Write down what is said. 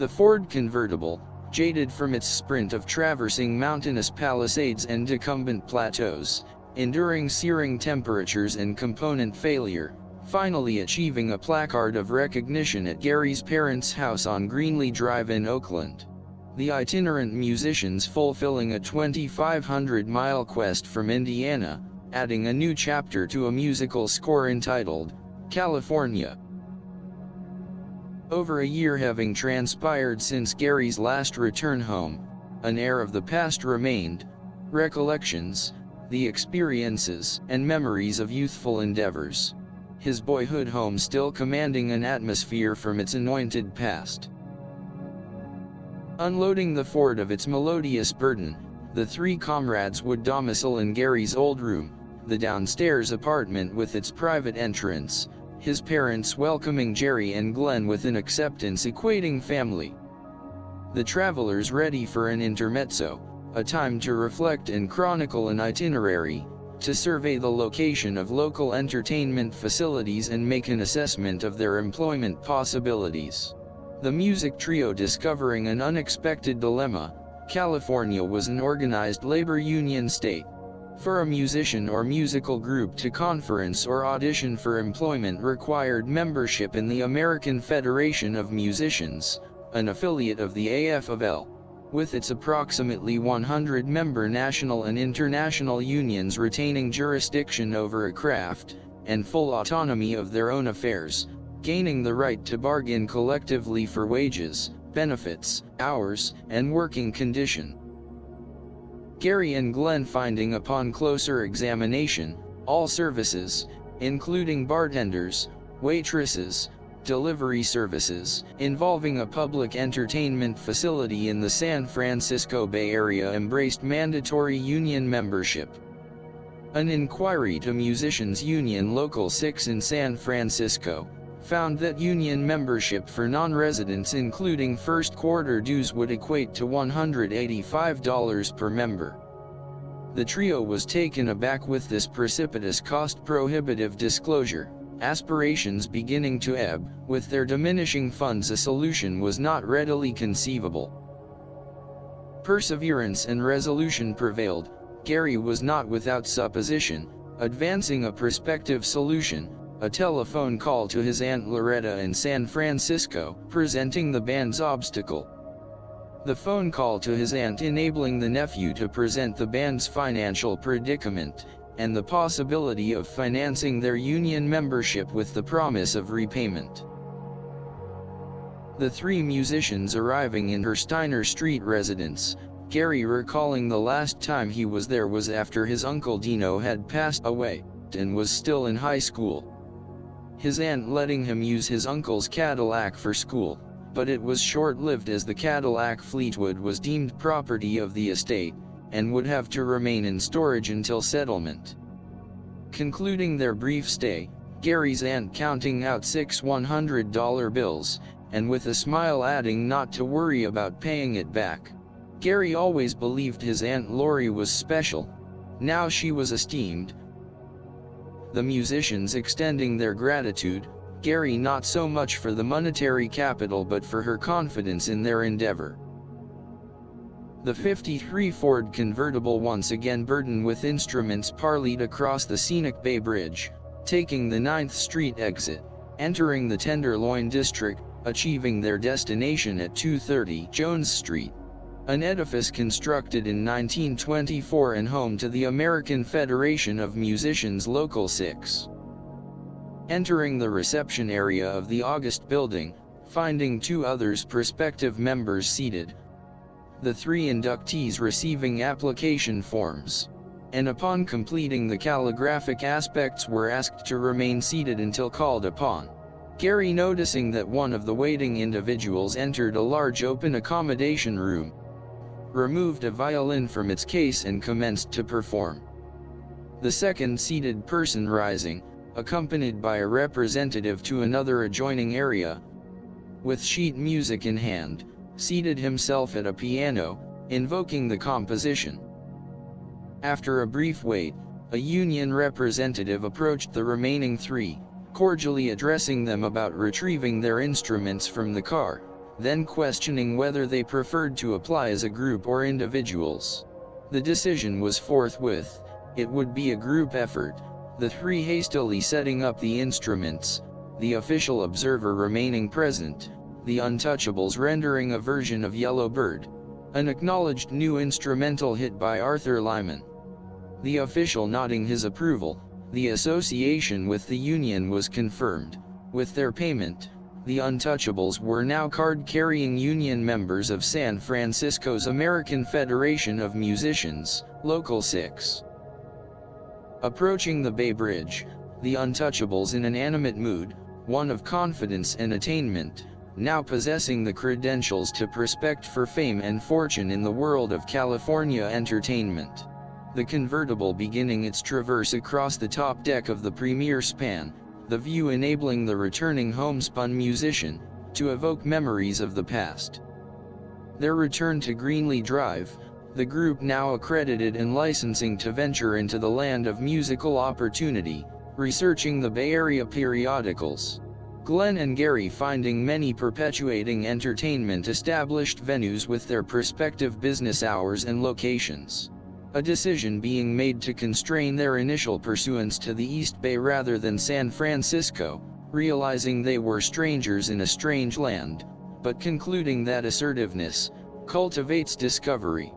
The Ford convertible, jaded from its sprint of traversing mountainous palisades and decumbent plateaus, enduring searing temperatures and component failure, finally achieving a placard of recognition at Gary's parents' house on Greenlee Drive in Oakland. The itinerant musicians fulfilling a 2,500-mile quest from Indiana, adding a new chapter to a musical score entitled, California. Over a year having transpired since Gary's last return home, an air of the past remained, recollections, the experiences and memories of youthful endeavors. His boyhood home still commanding an atmosphere from its anointed past. Unloading the Ford of its melodious burden, the three comrades would domicile in Gary's old room, the downstairs apartment with its private entrance, his parents welcoming Jerry and Glenn with an acceptance equating family. The travelers ready for an intermezzo, a time to reflect and chronicle an itinerary, to survey the location of local entertainment facilities and make an assessment of their employment possibilities. The music trio discovering an unexpected dilemma. California was an organized labor union state. For a musician or musical group to conference or audition for employment required membership in the American Federation of Musicians, an affiliate of the AFL. With its approximately 100-member national and international unions retaining jurisdiction over a craft, and full autonomy of their own affairs, gaining the right to bargain collectively for wages, benefits, hours, and working condition. Gary and Glenn finding upon closer examination, all services, including bartenders, waitresses, delivery services, involving a public entertainment facility in the San Francisco Bay Area embraced mandatory union membership. An inquiry to Musicians Union Local 6 in San Francisco found that union membership for non-residents including first quarter dues would equate to $185 per member. The trio was taken aback with this precipitous cost-prohibitive disclosure, aspirations beginning to ebb. With their diminishing funds, a solution was not readily conceivable. Perseverance and resolution prevailed. Gary was not without supposition, advancing a prospective solution, a telephone call to his Aunt Loretta in San Francisco, presenting the band's obstacle. The phone call to his aunt enabling the nephew to present the band's financial predicament, and the possibility of financing their union membership with the promise of repayment. The three musicians arriving in her Steiner Street residence, Gary recalling the last time he was there was after his uncle Dino had passed away, and was still in high school. His aunt letting him use his uncle's Cadillac for school, but it was short-lived as the Cadillac Fleetwood was deemed property of the estate, and would have to remain in storage until settlement. Concluding their brief stay, Gary's aunt counting out 6 $100 bills, and with a smile adding not to worry about paying it back. Gary always believed his Aunt Lori was special. Now she was esteemed. The musicians extending their gratitude, Gary not so much for the monetary capital but for her confidence in their endeavor. The '53 Ford convertible once again burdened with instruments parlayed across the scenic Bay Bridge, taking the 9th Street exit, entering the Tenderloin District, achieving their destination at 230 Jones Street. An edifice constructed in 1924 and home to the American Federation of Musicians Local 6. Entering the reception area of the August building, finding 2 others prospective members seated. The 3 inductees receiving application forms, and upon completing the calligraphic aspects were asked to remain seated until called upon. Gary noticing that one of the waiting individuals entered a large open accommodation room, removed a violin from its case and commenced to perform. The second seated person rising, accompanied by a representative to another adjoining area, with sheet music in hand, seated himself at a piano, invoking the composition. After a brief wait, a union representative approached the remaining 3, cordially addressing them about retrieving their instruments from the car. then questioning whether they preferred to apply as a group or individuals. The decision was forthwith: it would be a group effort, the three hastily setting up the instruments, the official observer remaining present, the Untouchables rendering a version of Yellow Bird, an acknowledged new instrumental hit by Arthur Lyman. The official nodding his approval, the association with the union was confirmed. With their payment, the Untouchables were now card-carrying union members of San Francisco's American Federation of Musicians, Local 6. Approaching the Bay Bridge, the Untouchables in an animate mood, one of confidence and attainment, now possessing the credentials to prospect for fame and fortune in the world of California entertainment. The convertible beginning its traverse across the top deck of the premier span, the view enabling the returning homespun musician to evoke memories of the past. Their return to Greenlee Drive, the group now accredited and licensing to venture into the land of musical opportunity, researching the Bay Area periodicals. Glenn and Gary finding many perpetuating entertainment established venues with their prospective business hours and locations. A decision being made to constrain their initial pursuance to the East Bay rather than San Francisco, realizing they were strangers in a strange land, but concluding that assertiveness cultivates discovery.